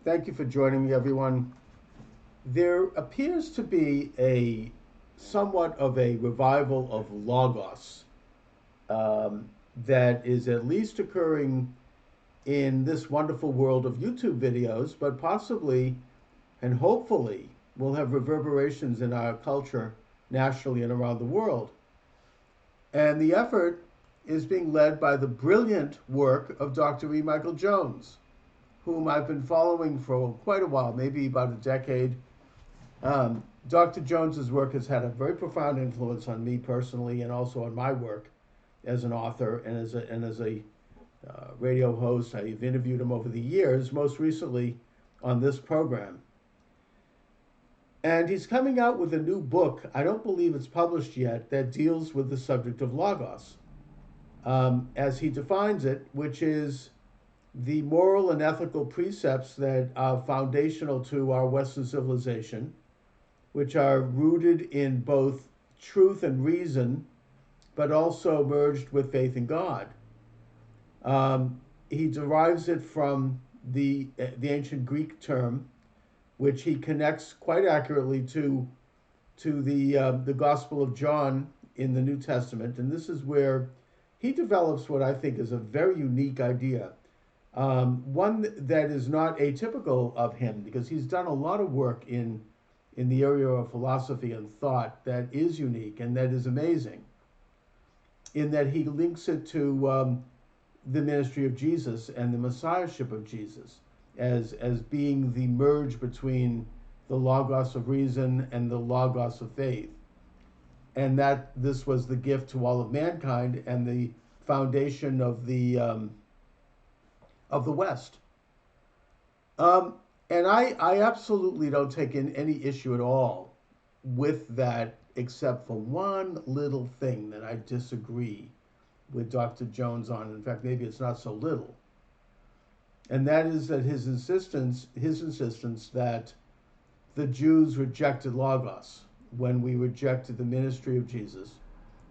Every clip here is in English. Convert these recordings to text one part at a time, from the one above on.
Thank you for joining me, everyone. There appears to be a somewhat of a revival of Logos um, that is at least occurring in this wonderful world of YouTube videos, but possibly and hopefully will have reverberations in our culture nationally and around the world. And the effort is being led by the brilliant work of Dr. E. Michael Jones, whom I've been following for quite a while, maybe about a decade. Dr. Jones's work has had a very profound influence on me personally, and also on my work as an author and as a radio host. I've interviewed him over the years, most recently on this program. And he's coming out with a new book. I don't believe it's published yet, that deals with the subject of Logos, as he defines it, which is the moral and ethical precepts that are foundational to our Western civilization, which are rooted in both truth and reason, but also merged with faith in God. He derives it from the ancient Greek term, which he connects quite accurately to the Gospel of John in the New Testament, and this is where he develops what I think is a very unique idea, one that is not atypical of him, because he's done a lot of work in the area of philosophy and thought that is unique and that is amazing, in that he links it to the ministry of Jesus and the messiahship of Jesus as being the merge between the logos of reason and the logos of faith, and that this was the gift to all of mankind and the foundation of the West. Um, and I absolutely don't take in any issue at all with that, except for one little thing that I disagree with Dr. Jones on. In fact, maybe it's not so little. And that is that his insistence that the Jews rejected Logos when we rejected the ministry of Jesus,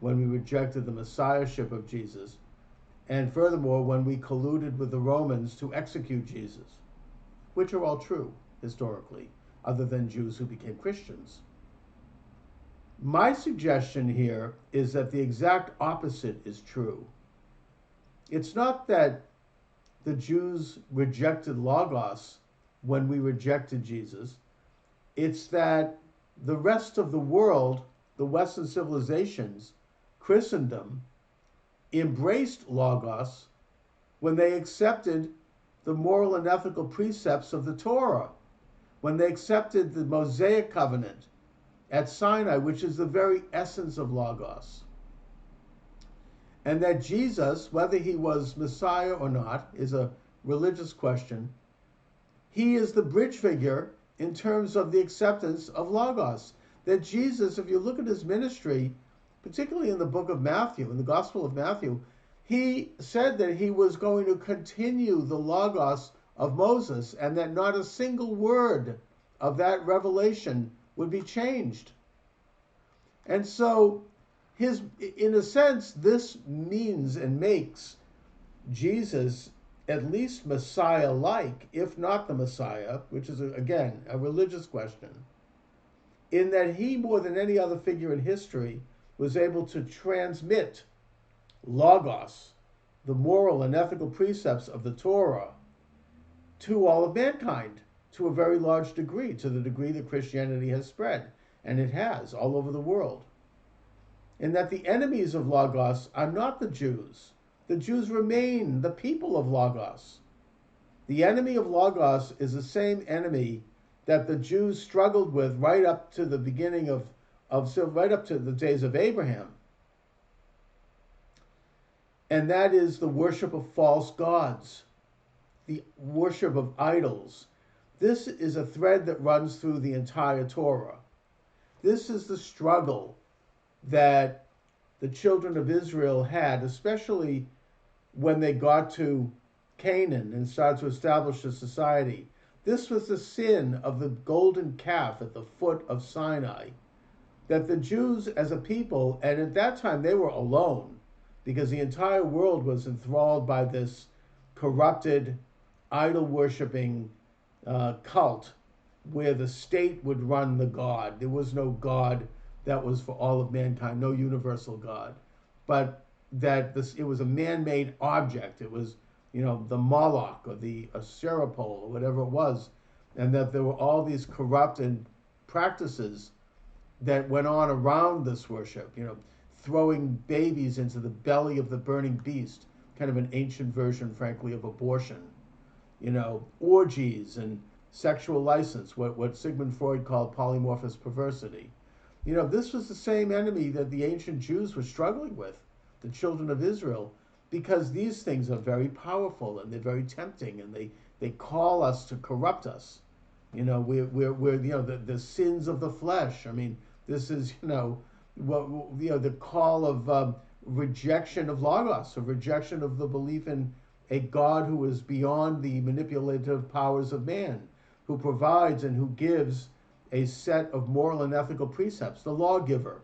when we rejected the messiahship of Jesus, and furthermore, when we colluded with the Romans to execute Jesus, which are all true historically, other than Jews who became Christians. My suggestion here is that the exact opposite is true. It's not that the Jews rejected Logos when we rejected Jesus. It's that the rest of the world, the Western civilizations, Christendom, embraced Logos when they accepted the moral and ethical precepts of the Torah, when they accepted the Mosaic covenant at Sinai, which is the very essence of Logos. And that Jesus, whether he was Messiah or not, is a religious question. He is the bridge figure in terms of the acceptance of Logos. That Jesus, if you look at his ministry, particularly in the book of Matthew, in the Gospel of Matthew, he said that he was going to continue the Logos of Moses, and that not a single word of that revelation would be changed. And so, in a sense, this means and makes Jesus at least Messiah-like, if not the Messiah, which is, again, a religious question, in that he, more than any other figure in history, was able to transmit Logos, the moral and ethical precepts of the Torah, to all of mankind, to a very large degree, to the degree that Christianity has spread, and it has all over the world. And that the enemies of Logos are not the Jews. The Jews remain the people of Logos. The enemy of Logos is the same enemy that the Jews struggled with right up to the beginning right up to the days of Abraham. And that is the worship of false gods, the worship of idols. This is a thread that runs through the entire Torah. This is the struggle that the children of Israel had, especially when they got to Canaan and started to establish a society. This was the sin of the golden calf at the foot of Sinai, that the Jews as a people, and at that time they were alone, because the entire world was enthralled by this corrupted, idol-worshipping cult where the state would run the God. There was no God that was for all of mankind, no universal God, but that this it was a man-made object. It was, the Moloch or the Serapole or whatever it was, and that there were all these corrupt and practices that went on around this worship. Throwing babies into the belly of the burning beast, kind of an ancient version, frankly, of abortion. Orgies and sexual license, what Sigmund Freud called polymorphous perversity. This was the same enemy that the ancient Jews were struggling with, the children of Israel, because these things are very powerful and they're very tempting, and they call us to corrupt us. We're the sins of the flesh. I mean, this is, what the call of rejection of logos, a rejection of the belief in a God who is beyond the manipulative powers of man, who provides and who gives a set of moral and ethical precepts. The lawgiver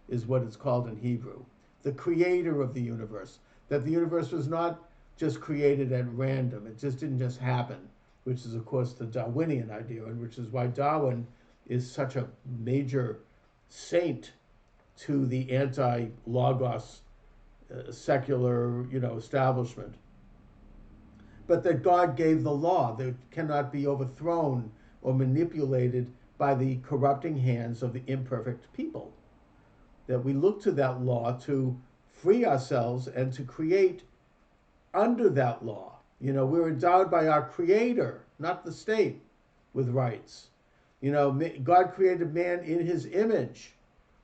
is what it's called in Hebrew, the creator of the universe. That the universe was not just created at random, it just didn't just happen, which is, of course, the Darwinian idea, and which is why Darwin is such a major saint to the anti-logos secular, establishment. But that God gave the law that cannot be overthrown or manipulated by the corrupting hands of the imperfect people. That we look to that law to free ourselves and to create under that law. We're endowed by our Creator, not the state, with rights. God created man in his image,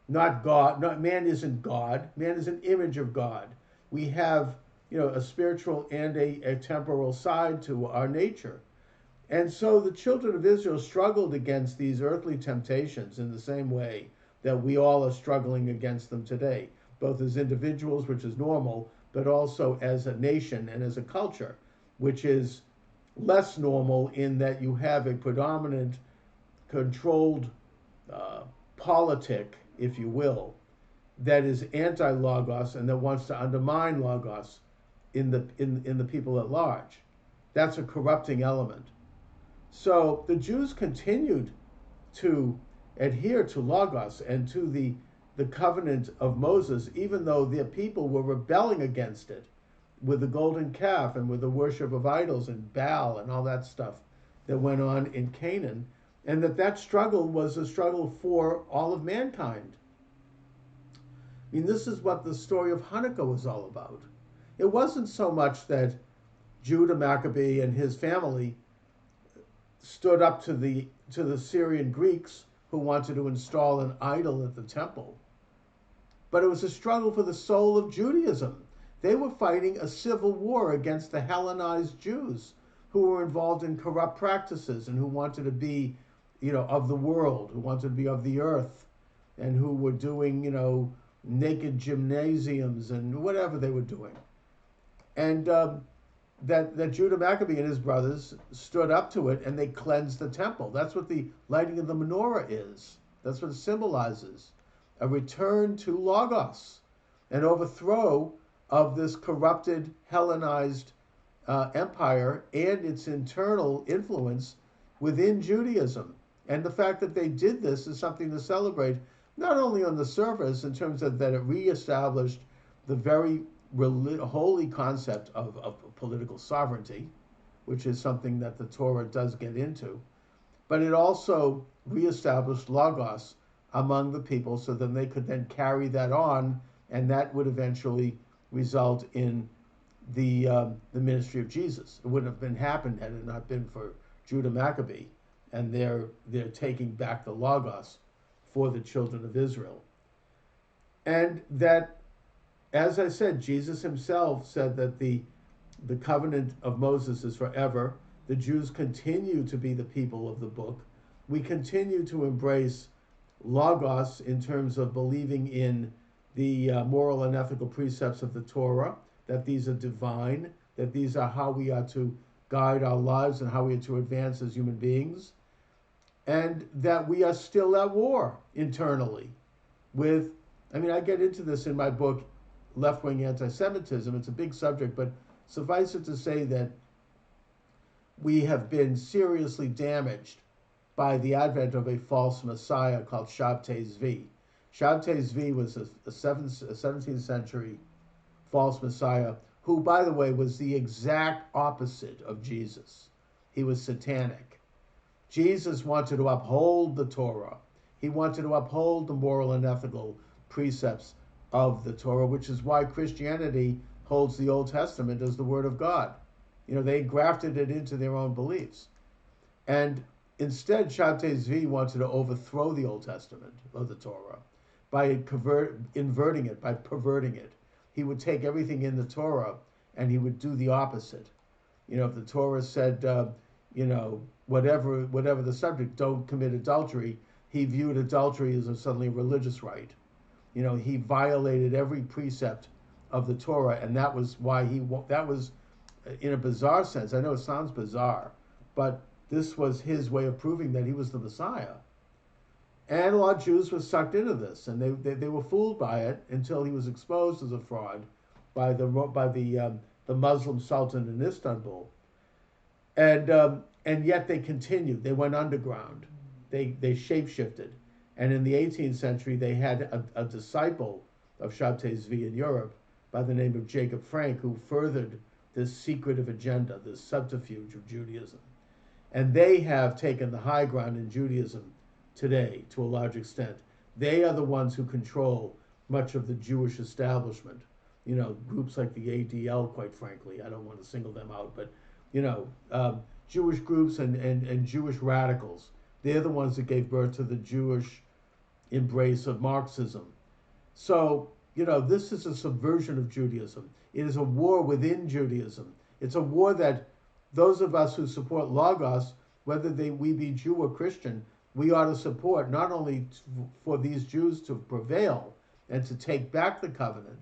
not God. Not man isn't God. Man is an image of God. We have, a spiritual and a temporal side to our nature. And so the children of Israel struggled against these earthly temptations in the same way that we all are struggling against them today, both as individuals, which is normal, but also as a nation and as a culture, which is less normal in that you have a predominant controlled politic, if you will, that is anti-logos and that wants to undermine logos in the people at large. That's a corrupting element. So the Jews continued to adhere to logos and to the covenant of Moses, even though their people were rebelling against it with the golden calf and with the worship of idols and Baal and all that stuff that went on in Canaan, and that struggle was a struggle for all of mankind. I mean, this is what the story of Hanukkah was all about. It wasn't so much that Judah Maccabee and his family stood up to the Syrian Greeks who wanted to install an idol at the temple, but it was a struggle for the soul of Judaism. They were fighting a civil war against the Hellenized Jews who were involved in corrupt practices and who wanted to be, of the world, who wanted to be of the earth, and who were doing, naked gymnasiums and whatever they were doing. And that Judah Maccabee and his brothers stood up to it, and they cleansed the temple. That's what the lighting of the menorah is. That's what it symbolizes. A return to Logos, an overthrow of this corrupted, Hellenized empire and its internal influence within Judaism. And the fact that they did this is something to celebrate, not only on the surface in terms of that it reestablished the very holy concept of political sovereignty, which is something that the Torah does get into, but it also reestablished Logos among the people so that they could then carry that on, and that would eventually result in the ministry of Jesus. It wouldn't have been happened had it not been for Judah Maccabee and their taking back the Logos for the children of Israel. And that, as I said, Jesus himself said that the covenant of Moses is forever. The Jews continue to be the people of the book. We continue to embrace Logos in terms of believing in the moral and ethical precepts of the Torah, that these are divine, that these are how we are to guide our lives and how we are to advance as human beings, and that we are still at war internally with, I get into this in my book, Left-Wing Anti-Semitism. It's a big subject, but suffice it to say that we have been seriously damaged by the advent of a false messiah called Shabtai Zvi. Shabtai Zvi was a 17th century false messiah who, by the way, was the exact opposite of Jesus. He was satanic. Jesus wanted to uphold the Torah. He wanted to uphold the moral and ethical precepts of the Torah, which is why Christianity holds the Old Testament as the Word of God. You know, they grafted it into their own beliefs. And instead, Shabtai Zvi wanted to overthrow the Old Testament of the Torah by inverting it, by perverting it. He would take everything in the Torah and he would do the opposite. You know, if the Torah said, whatever the subject, don't commit adultery, he viewed adultery as suddenly a religious right. You know, he violated every precept of the Torah, and that was why that was, in a bizarre sense, I know it sounds bizarre, but this was his way of proving that he was the Messiah. And a lot of Jews were sucked into this, and they were fooled by it until he was exposed as a fraud by the Muslim Sultan in Istanbul. And yet they continued. They went underground. They shapeshifted. And in the 18th century, they had a disciple of Shabtai Zvi in Europe by the name of Jacob Frank, who furthered this secretive agenda, this subterfuge of Judaism. And they have taken the high ground in Judaism today to a large extent. They are the ones who control much of the Jewish establishment. You know, groups like the ADL, quite frankly, I don't want to single them out, but, Jewish groups and Jewish radicals, they're the ones that gave birth to the Jewish embrace of Marxism. So, this is a subversion of Judaism. It is a war within Judaism. It's a war that those of us who support Logos, whether we be Jew or Christian, we ought to support, not only for these Jews to prevail and to take back the covenant,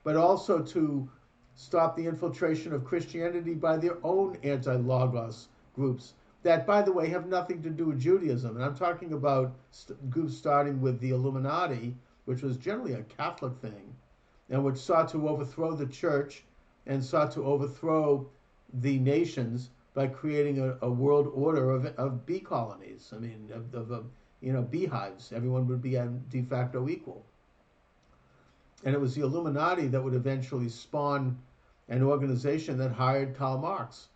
but also to stop the infiltration of Christianity by their own anti-Logos groups that, by the way, have nothing to do with Judaism. And I'm talking about groups starting with the Illuminati, which was generally a Catholic thing, and which sought to overthrow the church and sought to overthrow the nations by creating a world order of bee colonies. I mean, of beehives. Everyone would be de facto equal. And it was the Illuminati that would eventually spawn an organization that hired Karl Marx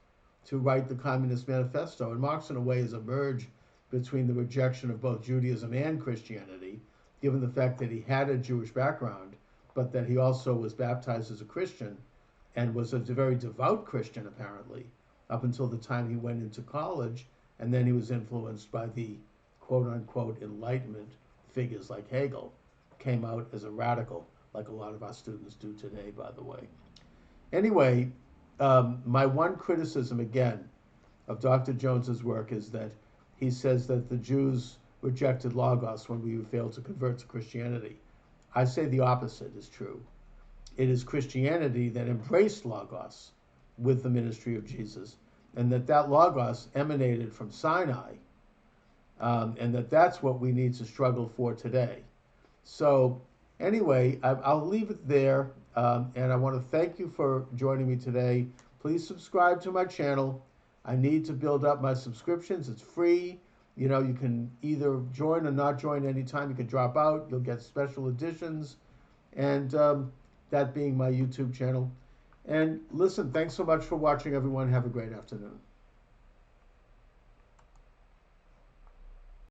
to write the Communist Manifesto. And Marx, in a way, is a merge between the rejection of both Judaism and Christianity, given the fact that he had a Jewish background, but that he also was baptized as a Christian and was a very devout Christian, apparently, up until the time he went into college, and then he was influenced by the quote-unquote Enlightenment figures like Hegel, came out as a radical, like a lot of our students do today, by the way. Anyway, my one criticism, again, of Dr. Jones's work is that he says that the Jews rejected Logos when we failed to convert to Christianity. I say the opposite is true. It is Christianity that embraced Logos with the ministry of Jesus, and that Logos emanated from Sinai, and that's what we need to struggle for today. So anyway, I'll leave it there, and I want to thank you for joining me today. Please subscribe to my channel. I need to build up my subscriptions. It's free. You can either join or not join anytime. You can drop out. You'll get special editions, and that being my YouTube channel. And listen, thanks so much for watching, everyone. Have a great afternoon.